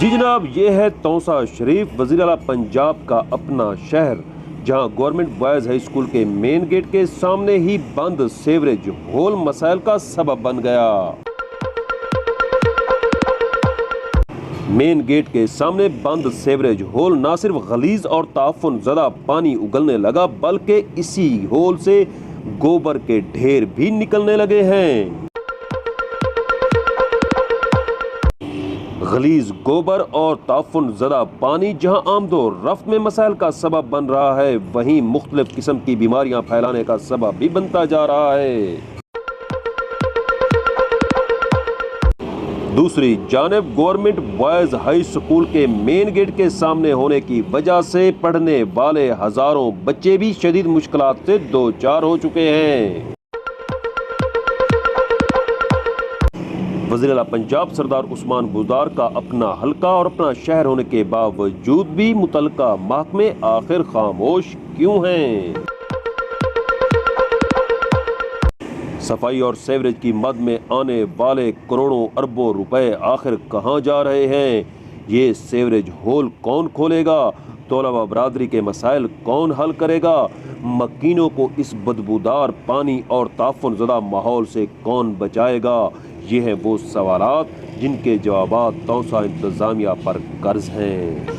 جی جناب، یہ ہے توسا شریف، وزیر اعلیٰ پنجاب کا اپنا شہر، جہاں گورنمنٹ بوائز ہائی اسکول کے مین گیٹ کے سامنے ہی بند سیوریج ہول مسائل کا سبب بن گیا۔ مین گیٹ کے سامنے بند سیوریج ہول نہ صرف غلیظ اور تعفن زدہ پانی اگلنے لگا، بلکہ اسی ہول سے گوبر کے ڈھیر بھی نکلنے لگے ہیں۔ غلیظ گوبر اور تعفن زدہ پانی جہاں آمد و رفت میں مسائل کا سبب بن رہا ہے، وہیں مختلف قسم کی بیماریاں پھیلانے کا سبب بھی بنتا جا رہا ہے۔ دوسری جانب گورنمنٹ بوائز ہائی اسکول کے مین گیٹ کے سامنے ہونے کی وجہ سے پڑھنے والے ہزاروں بچے بھی شدید مشکلات سے دوچار ہو چکے ہیں۔ وزیر اعلیٰ پنجاب سردار عثمان بزدار کا اپنا حلقہ اور اپنا شہر ہونے کے باوجود بھی متعلقہ محکمے آخر خاموش کیوں ہیں؟ صفائی اور سیوریج کی مد میں آنے والے کروڑوں اربوں روپے آخر کہاں جا رہے ہیں؟ یہ سیوریج ہول کون کھولے گا؟ طلباء برادری کے مسائل کون حل کرے گا؟ مکینوں کو اس بدبودار پانی اور تعفن زدہ ماحول سے کون بچائے گا؟ یہ ہیں وہ سوالات جن کے جوابات توسا انتظامیہ پر قرض ہیں۔